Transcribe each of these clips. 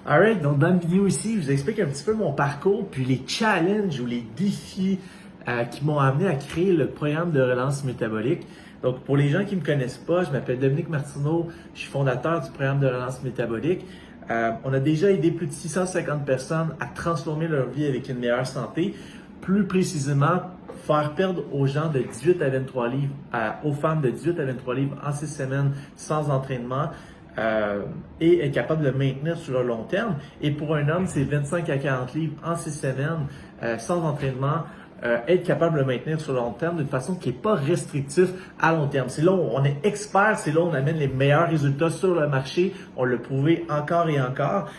Alright, donc dans la vidéo ici, je vous explique un petit peu mon parcours, puis les challenges ou les défis qui m'ont amené à créer le programme de relance métabolique. Donc pour les gens qui ne me connaissent pas, je m'appelle Dominique Martineau, je suis fondateur du programme de relance métabolique. On a déjà aidé plus de 650 personnes à transformer leur vie avec une meilleure santé. Plus précisément, faire perdre aux gens de 18 à 23 livres, aux femmes de 18 à 23 livres en 6 semaines sans entraînement. Et être capable de le maintenir sur le long terme. Et pour un homme, c'est 25 à 40 livres en 6 semaines sans entraînement, être capable de le maintenir sur le long terme d'une façon qui n'est pas restrictive à long terme. C'est là où on est expert, c'est là où on amène les meilleurs résultats sur le marché. On l'a prouvé encore et encore.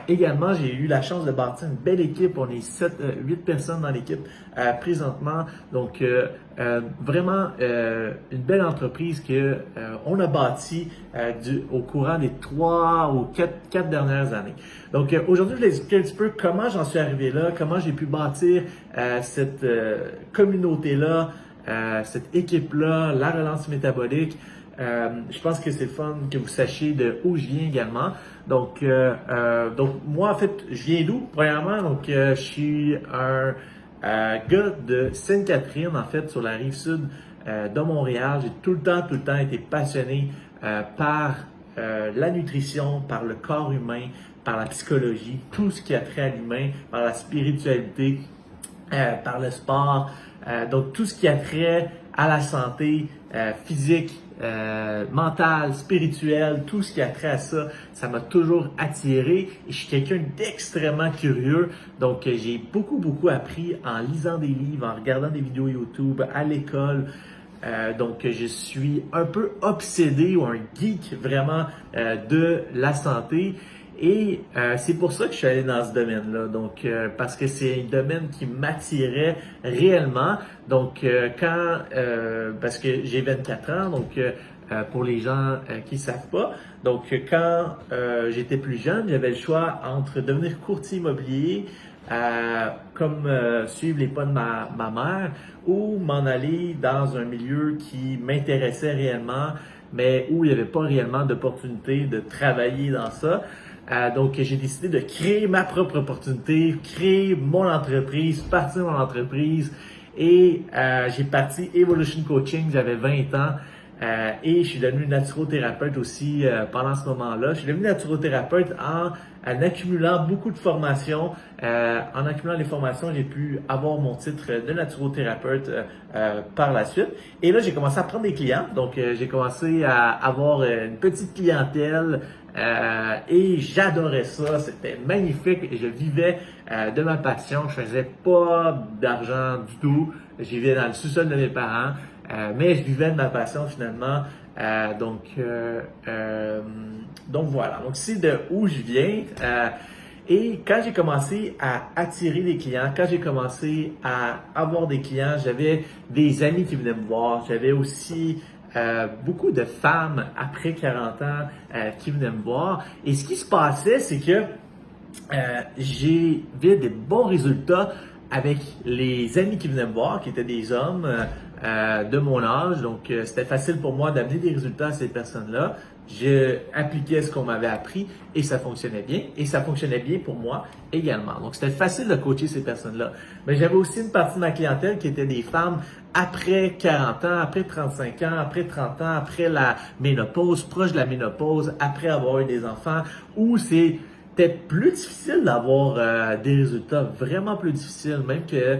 Également, j'ai eu la chance de bâtir une belle équipe. On est 8 personnes dans l'équipe présentement. Donc, vraiment une belle entreprise que on a bâtie au courant des 3 ou 4 dernières années. Donc, aujourd'hui, je vais expliquer un petit peu comment j'en suis arrivé là, comment j'ai pu bâtir cette communauté-là, cette équipe-là, la relance métabolique. Je pense que c'est le fun que vous sachiez de où je viens également. Donc moi, en fait, je viens d'où? Premièrement, donc, je suis un gars de Sainte-Catherine, en fait, sur la rive sud de Montréal. J'ai tout le temps été passionné par la nutrition, par le corps humain, par la psychologie, tout ce qui a trait à l'humain, par la spiritualité, par le sport. Donc, tout ce qui a trait à la santé physique, mentale, spirituelle, tout ce qui a trait à ça, ça m'a toujours attiré et je suis quelqu'un d'extrêmement curieux. Donc, j'ai beaucoup appris en lisant des livres, en regardant des vidéos YouTube, à l'école. Donc, je suis un peu obsédé ou un geek vraiment de la santé. Et c'est pour ça que je suis allé dans ce domaine-là. Donc, parce que c'est un domaine qui m'attirait réellement. Donc, parce que j'ai 24 ans, donc pour les gens qui savent pas. Donc, quand j'étais plus jeune, j'avais le choix entre devenir courtier immobilier, suivre les pas de ma mère, ou m'en aller dans un milieu qui m'intéressait réellement, mais où il n'y avait pas réellement d'opportunité de travailler dans ça. Donc, j'ai décidé de créer ma propre opportunité, créer mon entreprise, partir mon entreprise et j'ai parti Evolution Coaching, j'avais 20 ans et je suis devenu naturothérapeute aussi pendant ce moment-là. Je suis devenu naturothérapeute en accumulant beaucoup de formations. En accumulant les formations, j'ai pu avoir mon titre de naturothérapeute par la suite. Et là, j'ai commencé à prendre des clients. Donc, j'ai commencé à avoir une petite clientèle. Et j'adorais ça, c'était magnifique. Je vivais de ma passion, je faisais pas d'argent du tout. Je vivais dans le sous-sol de mes parents, mais je vivais de ma passion finalement. Donc voilà. Donc c'est de où je viens. Et quand j'ai commencé à attirer des clients, quand j'ai commencé à avoir des clients, j'avais des amis qui venaient me voir. J'avais aussi beaucoup de femmes après 40 ans qui venaient me voir. Et ce qui se passait, c'est que j'ai vu des bons résultats avec les amis qui venaient me voir, qui étaient des hommes de mon âge. Donc, c'était facile pour moi d'amener des résultats à ces personnes-là. Je appliquais ce qu'on m'avait appris et ça fonctionnait bien. Et ça fonctionnait bien pour moi également. Donc, c'était facile de coacher ces personnes-là. Mais j'avais aussi une partie de ma clientèle qui était des femmes après 40 ans, après 35 ans, après 30 ans, après la ménopause, proche de la ménopause, après avoir eu des enfants, où c'est peut-être plus difficile d'avoir des résultats, vraiment plus difficile, même que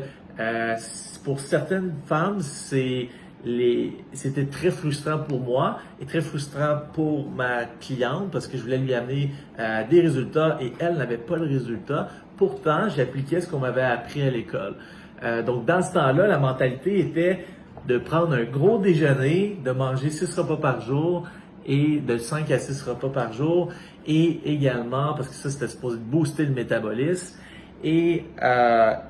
pour certaines femmes, c'était très frustrant pour moi et très frustrant pour ma cliente parce que je voulais lui amener des résultats et elle n'avait pas le résultat. Pourtant, j'appliquais ce qu'on m'avait appris à l'école. Donc, dans ce temps-là, la mentalité était de prendre un gros déjeuner, de manger 6 repas par jour et de 5 à 6 repas par jour et également, parce que ça, c'était supposé booster le métabolisme, et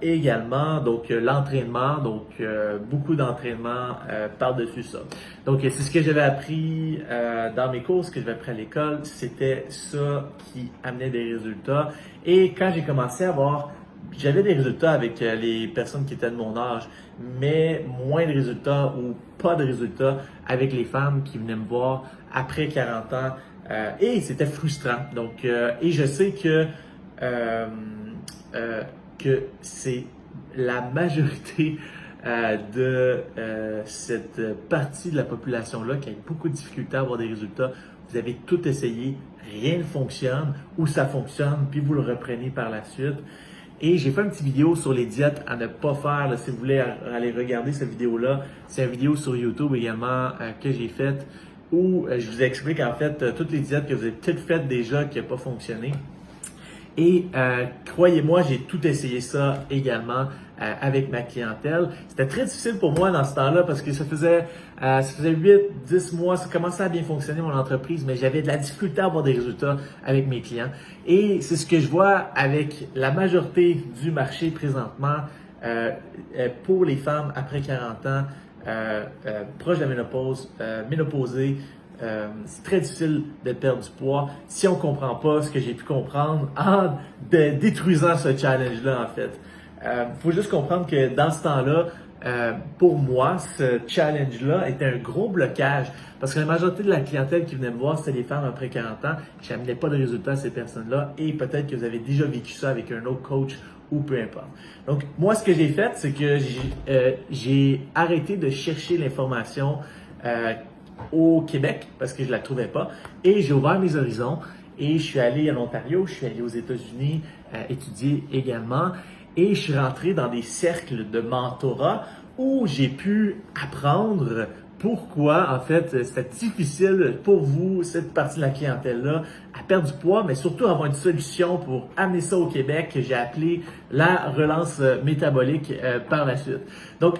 également donc l'entraînement, donc beaucoup d'entraînement par-dessus ça. Donc c'est ce que j'avais appris dans mes cours, ce que j'avais appris à l'école, c'était ça qui amenait des résultats. Et quand j'ai commencé à voir, j'avais des résultats avec les personnes qui étaient de mon âge, mais moins de résultats ou pas de résultats avec les femmes qui venaient me voir après 40 ans et c'était frustrant. Donc, et je sais que c'est la majorité de cette partie de la population-là qui a beaucoup de difficultés à avoir des résultats. Vous avez tout essayé, rien ne fonctionne, ou ça fonctionne, puis vous le reprenez par la suite. Et j'ai fait une petite vidéo sur les diètes à ne pas faire. Là, si vous voulez aller regarder cette vidéo-là, c'est une vidéo sur YouTube également que j'ai faite où je vous explique en fait toutes les diètes que vous avez peut-être faites déjà qui n'ont pas fonctionné. Et croyez-moi, j'ai tout essayé ça également avec ma clientèle. C'était très difficile pour moi dans ce temps-là parce que ça faisait 8, 10 mois, ça commençait à bien fonctionner mon entreprise, mais j'avais de la difficulté à avoir des résultats avec mes clients. Et c'est ce que je vois avec la majorité du marché présentement pour les femmes après 40 ans, proches de la ménopause, ménopausées. C'est très difficile de perdre du poids si on ne comprend pas ce que j'ai pu comprendre en détruisant ce challenge-là, en fait. Faut juste comprendre que dans ce temps-là, pour moi, ce challenge-là était un gros blocage parce que la majorité de la clientèle qui venait me voir, c'était des femmes après 40 ans. Je n'amenais pas de résultats à ces personnes-là et peut-être que vous avez déjà vécu ça avec un autre coach ou peu importe. Donc, moi, ce que j'ai fait, c'est que j'ai arrêté de chercher l'information au Québec parce que je la trouvais pas et j'ai ouvert mes horizons et je suis allé à l'Ontario, je suis allé aux États-Unis étudier également et je suis rentré dans des cercles de mentorat où j'ai pu apprendre pourquoi en fait c'était difficile pour vous, cette partie de la clientèle-là, à perdre du poids, mais surtout avoir une solution pour amener ça au Québec que j'ai appelé la relance métabolique par la suite. Donc,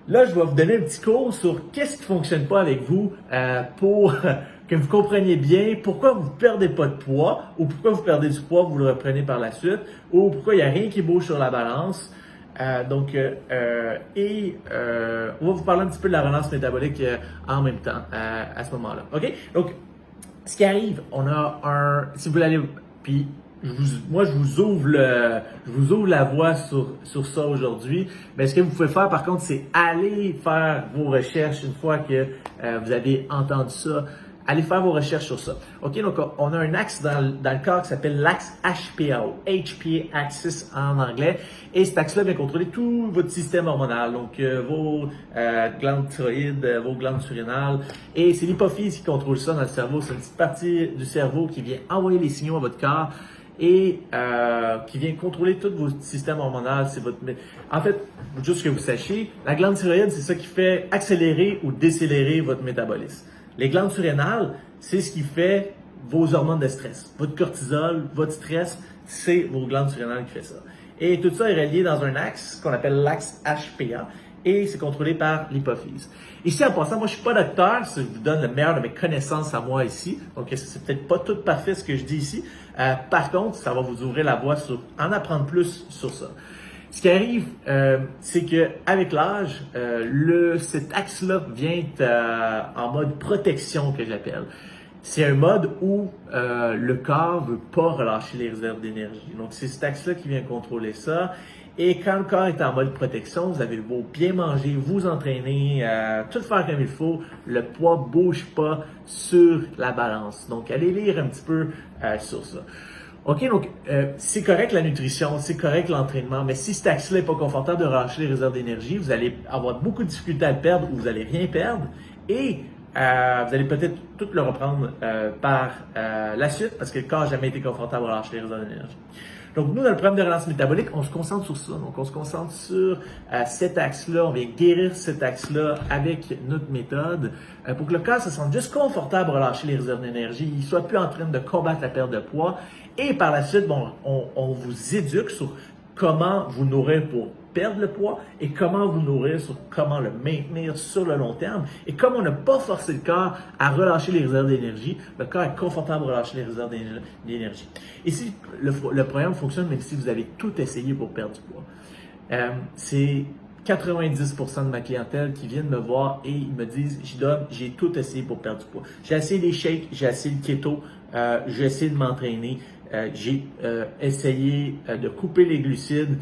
là, je vais vous donner un petit cours sur qu'est-ce qui ne fonctionne pas avec vous pour que vous compreniez bien pourquoi vous ne perdez pas de poids ou pourquoi vous perdez du poids, vous le reprenez par la suite ou pourquoi il n'y a rien qui bouge sur la balance. On va vous parler un petit peu de la relance métabolique en même temps à ce moment-là. OK? Donc, ce qui arrive, on a si vous voulez aller, puis moi, je vous ouvre la voie sur ça aujourd'hui. Mais ce que vous pouvez faire, par contre, c'est aller faire vos recherches une fois que vous avez entendu ça. Allez faire vos recherches sur ça. OK, donc on a un axe dans le corps qui s'appelle l'axe HPA, HPA Axis en anglais. Et cet axe-là vient contrôler tout votre système hormonal, donc vos glandes thyroïdes, vos glandes surrénales. Et c'est l'hypophyse qui contrôle ça dans le cerveau. C'est une petite partie du cerveau qui vient envoyer les signaux à votre corps et qui vient contrôler tout votre système hormonal. En fait, juste que vous sachiez, la glande thyroïde, c'est ça qui fait accélérer ou décélérer votre métabolisme. Les glandes surrénales, c'est ce qui fait vos hormones de stress. Votre cortisol, votre stress, c'est vos glandes surrénales qui fait ça. Et tout ça est relié dans un axe qu'on appelle l'axe HPA et c'est contrôlé par l'hypophyse. Ici, en passant, moi, je suis pas docteur, je vous donne le meilleur de mes connaissances à moi ici. Donc, c'est peut-être pas tout parfait ce que je dis ici. Par contre, ça va vous ouvrir la voie sur en apprendre plus sur ça. Ce qui arrive, c'est que avec l'âge, cet axe-là vient en mode protection que j'appelle. C'est un mode où le corps veut pas relâcher les réserves d'énergie. Donc c'est cet axe-là qui vient contrôler ça. Et quand le corps est en mode protection, vous avez beau bien manger, vous entraîner, tout faire comme il faut, le poids bouge pas sur la balance. Donc allez lire un petit peu sur ça. OK, donc c'est correct la nutrition, c'est correct l'entraînement, mais si cet axe-là n'est pas confortable de relâcher les réserves d'énergie, vous allez avoir beaucoup de difficultés à le perdre ou vous n'allez rien perdre et vous allez peut-être tout le reprendre par la suite parce que le corps n'a jamais été confortable à relâcher les réserves d'énergie. Donc nous, dans le programme de relance métabolique, on se concentre sur ça. Donc on se concentre sur cet axe-là, on vient guérir cet axe-là avec notre méthode pour que le corps se sente juste confortable à relâcher les réserves d'énergie, il ne soit plus en train de combattre la perte de poids. Et par la suite, on vous éduque sur comment vous nourrir pour perdre le poids et comment vous nourrir sur comment le maintenir sur le long terme. Et comme on n'a pas forcé le corps à relâcher les réserves d'énergie, le corps est confortable à relâcher les réserves d'énergie. Et si le programme fonctionne, même si vous avez tout essayé pour perdre du poids, c'est 90% de ma clientèle qui viennent me voir et ils me disent « J-Dog, j'ai tout essayé pour perdre du poids. J'ai essayé les shakes, j'ai essayé le keto, j'ai essayé de m'entraîner, j'ai essayé de couper les glucides,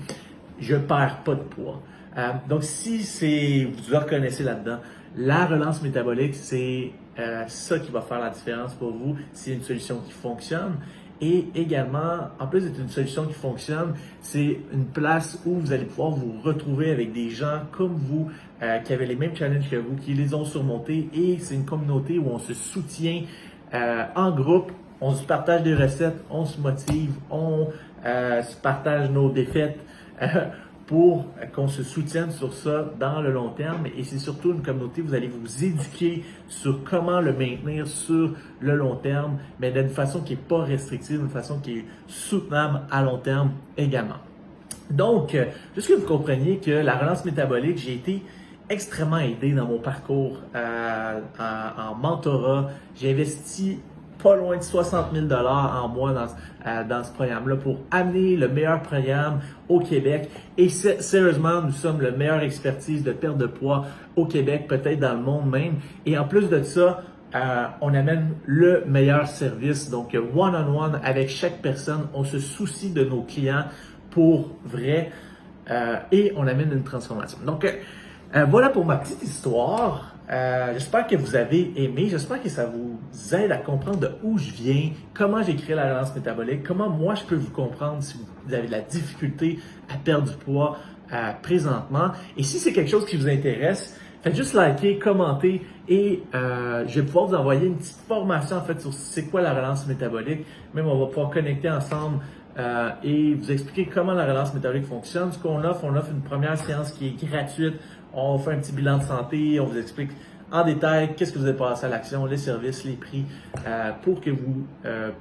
je perds pas de poids. » Donc si vous vous reconnaissez là-dedans, la relance métabolique, c'est ça qui va faire la différence pour vous. C'est une solution qui fonctionne. Et également, en plus d'être une solution qui fonctionne, c'est une place où vous allez pouvoir vous retrouver avec des gens comme vous, qui avaient les mêmes challenges que vous, qui les ont surmontés. Et c'est une communauté où on se soutient en groupe, on se partage des recettes, on se motive, on se partage nos défaites pour qu'on se soutienne sur ça dans le long terme. Et c'est surtout une communauté où vous allez vous éduquer sur comment le maintenir sur le long terme, mais d'une façon qui n'est pas restrictive, d'une façon qui est soutenable à long terme également. Donc, juste que vous compreniez que la relance métabolique, j'ai été extrêmement aidé dans mon parcours en mentorat. J'ai investi pas loin de 60 000 $ en mois dans ce programme-là pour amener le meilleur programme au Québec. Et sérieusement, nous sommes le meilleur expertise de perte de poids au Québec, peut-être dans le monde même. Et en plus de ça, on amène le meilleur service. Donc, one-on-one avec chaque personne, on se soucie de nos clients pour vrai et on amène une transformation. Donc, voilà pour ma petite histoire. J'espère que vous avez aimé. J'espère que ça vous aide à comprendre de où je viens, comment j'ai créé la relance métabolique, comment moi je peux vous comprendre si vous avez de la difficulté à perdre du poids présentement. Et si c'est quelque chose qui vous intéresse, faites juste liker, commenter et je vais pouvoir vous envoyer une petite formation en fait sur c'est quoi la relance métabolique. Même on va pouvoir connecter ensemble et vous expliquer comment la relance métabolique fonctionne. Ce qu'on offre, on offre une première séance qui est gratuite. On fait un petit bilan de santé, on vous explique en détail qu'est-ce que vous avez passé à l'action, les services, les prix, pour que vous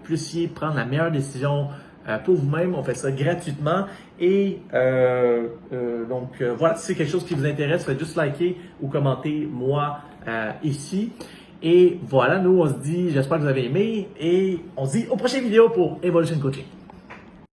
puissiez prendre la meilleure décision pour vous-même. On fait ça gratuitement. Et donc voilà, si c'est quelque chose qui vous intéresse, faites juste liker ou commenter moi ici. Et voilà, nous on se dit, j'espère que vous avez aimé et on se dit aux prochaines vidéos pour Evolution Coaching.